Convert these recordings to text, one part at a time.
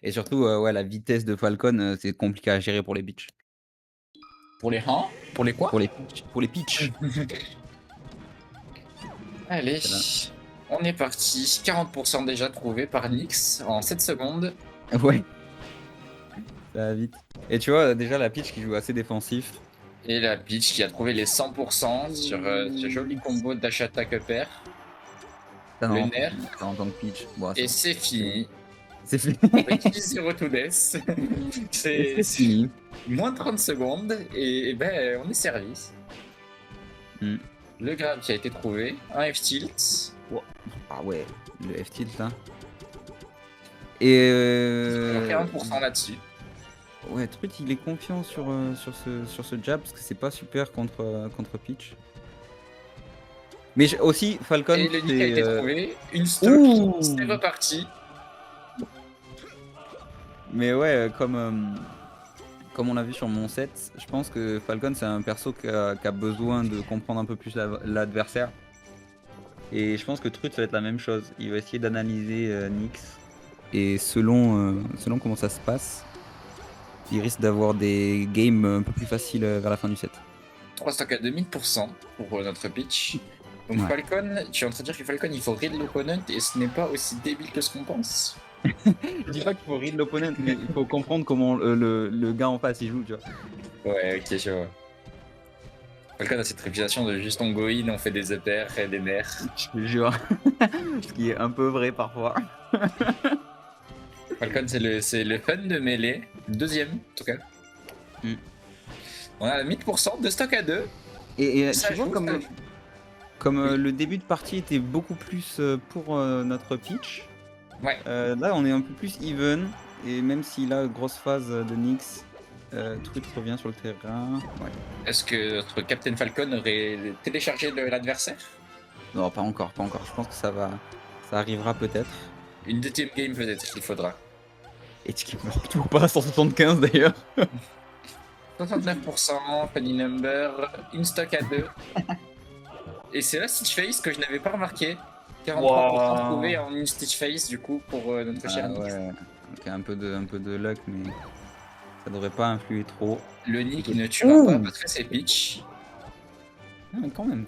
Et surtout, ouais, la vitesse de Falcon, c'est compliqué à gérer pour les Peach. Pour les hein? Pour les quoi? Pour les Peach. Allez, Là. on est parti. 40% déjà trouvé par Nyx en 7 secondes. Ouais, ça va vite. Et tu vois, déjà la Peach qui joue assez défensif. Et la Peach qui a trouvé les 100% sur ce joli combo dash attack upper. Ah Le non, nerf. en tant que Peach. Bon, Et c'est fini. c'est fini. Avec 10-0 to death. Et c'est c'est fini. moins de 30 secondes et ben on est servi. Mmh. Le grab qui a été trouvé. Un F-tilt. Wouah. Ah ouais, le F-tilt là. Et Alors 40% là-dessus. ouais, Truth il est confiant sur ce jab parce que c'est pas super contre Peach. Mais aussi Falcon Et le nick a c'est été trouvé. Une stock. C'est ouh! reparti. Mais ouais, comme on l'a vu sur mon set, je pense que Falcon c'est un perso qui a besoin de comprendre un peu plus l'adversaire. Et je pense que Truth ça va être la même chose. Il va essayer d'analyser, Nyx et selon comment ça se passe, il risque d'avoir des games un peu plus faciles, vers la fin du set. 3 stocks à 2000% pour notre pitch. Donc Ouais. Falcon, tu es en train de dire que Falcon il faut read l'opponent et ce n'est pas aussi débile que ce qu'on pense. Je dis pas qu'il faut read l'opponent, mais il faut comprendre comment, le gars en face il joue, tu vois? Ouais, ok, je vois. Falcon a cette réputation de juste on go in, on fait des EPR et des nerfs. Je te jure. Ce qui est un peu vrai parfois. Falcon c'est le fun de mêlée. Deuxième en tout cas. Mmh. On a 1000%, 2 stocks à 2. Et Ça tu vois joue, ça comme joue. comme, Oui. le début de partie était beaucoup plus, pour, notre Peach, Ouais. là on est un peu plus even et même si là, grosse phase, de Nyx, Truth revient sur le terrain. Ouais. Est-ce que notre Captain Falcon aurait téléchargé l'adversaire? Non, pas encore, pas encore. Je pense que ça arrivera peut-être. Une deuxième game peut-être qu'il faudra. Et tu mort toujours pas à 175 d'ailleurs. 69%, funny number, une stock à 2. Et c'est là Stitch Face que je n'avais pas remarqué. 43% trouvé Waouh! en une Stitch Face du coup pour notre cher Ah Nick. ouais, OK, un peu de luck, mais ça devrait pas influer trop. Le C'est Nick que ne tuera pas ouh! parce que c'est Peach. Ah quand même.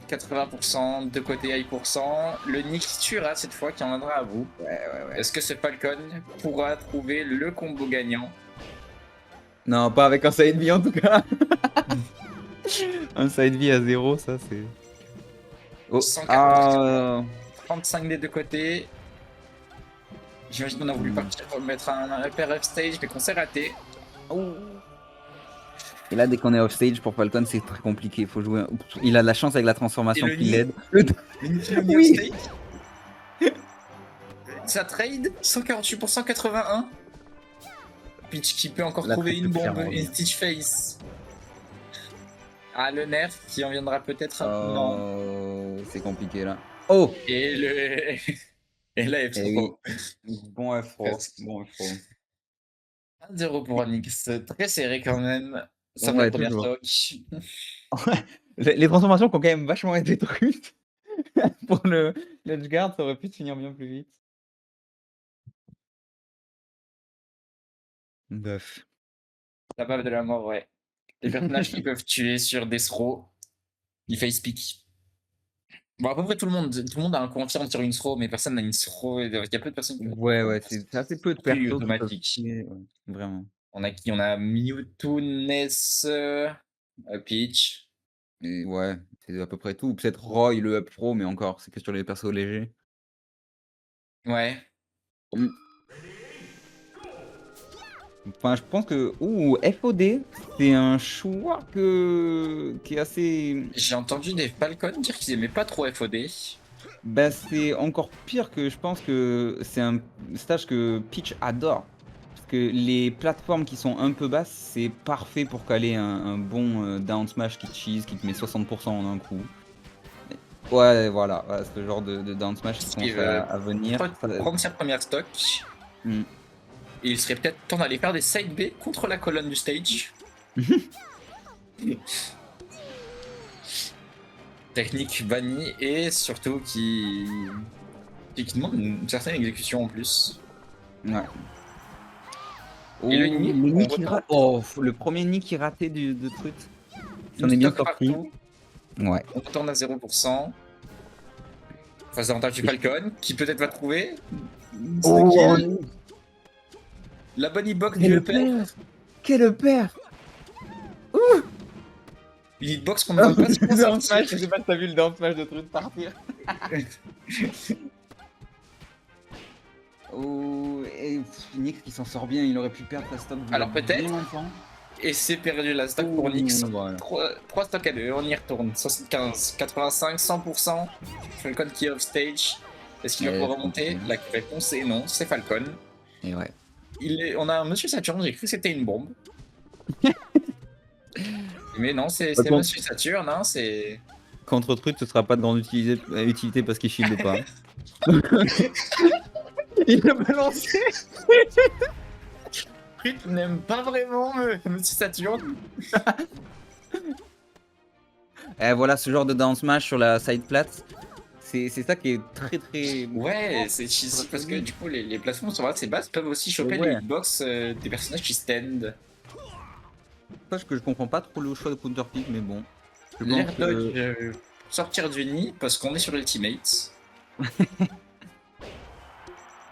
80% de côté high%. Le Nick tuera cette fois qui en viendra à vous. Ouais, ouais, ouais. Est-ce que ce Falcon pourra trouver le combo gagnant? Non, pas avec un side B en tout cas. Un side B à 0, ça c'est oh, 114, ah! 35 des deux côtés. J'imagine qu'on a voulu Mmh. partir pour mettre un upper F stage mais qu'on s'est raté. Ouh! Et là, dès qu'on est off stage pour Falcon, c'est très compliqué. Il faut jouer il a de la chance avec la Et transformation le qui Nick, l'aide. le Nick il est off Oui! stage. Ça trade 148% 81. Peach qui peut encore La trouver trade peut une bombe, clairement une revenir. Stitch Face. Ah, le nerf qui en viendra peut-être. Non. Oh, c'est compliqué là. Oh! Et le. Et la Eh oui. F3. Bon afro, Presque. bon afro. 1-0 pour Nyx. Très serré quand même. Sauf la Ouais, première toujours. stock. Ouais, les transformations qui ont quand même vachement été trucs pour le l'edgeguard, ça aurait pu se finir bien plus vite. Bof. La bave de la mort, ouais. Les personnages qui peuvent tuer sur des throws, ils face pick. Bon, à peu près tout le monde a un confirme sur une throw, mais personne n'a une throw. Il y a peu de personnes qui ont Ouais, ouais, c'est assez peu de kill persos qui peuvent automatique. tuer, ouais, vraiment. On a qui? On a Mewtwo, Ness, Peach. Et ouais, c'est à peu près tout. Peut-être Roy, le up pro, mais encore, c'est que sur les persos légers. Ouais. Mmh. Enfin, je pense que FOD, c'est un choix qui est assez J'ai entendu des Falcons dire qu'ils aimaient pas trop FOD. bah, c'est encore pire que je pense que c'est un stage que Peach adore. Parce que les plateformes qui sont un peu basses, c'est parfait pour caler un bon, down smash qui cheese, qui te met 60 en un coup. Ouais, voilà, ce genre de down smash qui Il commence veut à venir. Ça prendre sa première stock. mmh. Et il serait peut-être temps d'aller faire des side B contre la colonne du stage. Technique bannie et surtout qui Et qui demande une certaine exécution en plus. Ouais. Et le nid, on nid qui retente. rate. Oh, le premier nid qui raté de truc. Une On est bien stock sorti. partout. Ouais. On retourne à 0%. Face avantage du Falcon, qui peut-être va trouver. Oh, La bonne hitbox du quel EP. père! Quel père! Une hitbox qu'on ne voit pas souvent Down sortir. smash, je sais pas si t'as vu le down smash de truc partir. Oh, et Nyx qui s'en sort bien, il aurait pu perdre sa stock. Alors peut-être. bien longtemps. Et c'est perdu la stock pour Nyx. Voilà. 3 stocks à 2, on y retourne. 75, 85, 100%. Falcon qui est off stage. Est-ce qu'il va pouvoir remonter? La réponse est non, c'est Falcon. Et ouais. On a un Monsieur Saturne, j'ai cru que c'était une bombe. Mais non, c'est Par contre- Monsieur Saturne, hein, c'est. Contre truc, ce sera pas de grande utilité parce qu'il shield pas. Il a balancé. Truc n'aime pas vraiment Monsieur Saturne. Et voilà, ce genre de down smash sur la side plate, c'est ça qui est très très. Ouais, c'est cheesy parce que du coup, les plateformes sur ces bases peuvent aussi choper Ouais. les hitbox des personnages qui stand. Sache que je comprends pas trop le choix de counter pick, mais bon. Je pense L'air que- dodge sortir du nid parce qu'on est sur Ultimate.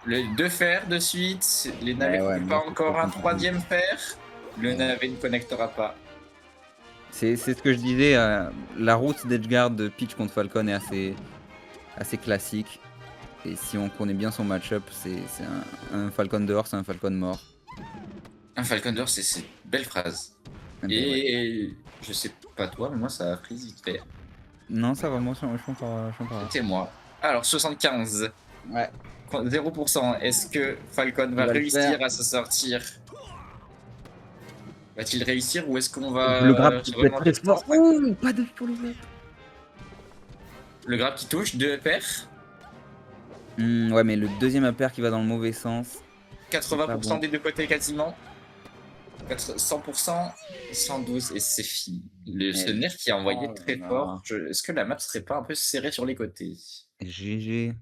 Les 2 fers de suite, les navets ouais, ne mais pas c'est encore pas un compliqué. 3e fer. Le navet ne connectera pas. C'est ce que je disais, la route d'Edgeguard de Peach contre Falcon est assez classique. Et si on connaît bien son match-up, c'est un Falcon dehors, c'est un Falcon mort. Un Falcon d'or, c'est une belle phrase. Eh ben ouais. Et je sais pas toi, mais moi ça a pris vite fait. Non, ça va, moi je comprends pas. C'était moi. Alors 75. Ouais. 0%. Est-ce que Falcon va va le réussir faire. à se sortir? Va-t-il réussir ou est-ce qu'on va. Le grab qui peut être remonter très fort. Ouh, pas de pour le grab. Le grab qui touche, 2 paires. Ouais, mais le deuxième impair qui va dans le mauvais sens. 80% bon. des deux côtés quasiment. 100%, 112 et c'est fini. Ce nerf qui a envoyé Oh très là là. fort. Est-ce que la map serait pas un peu serrée sur les côtés? GG.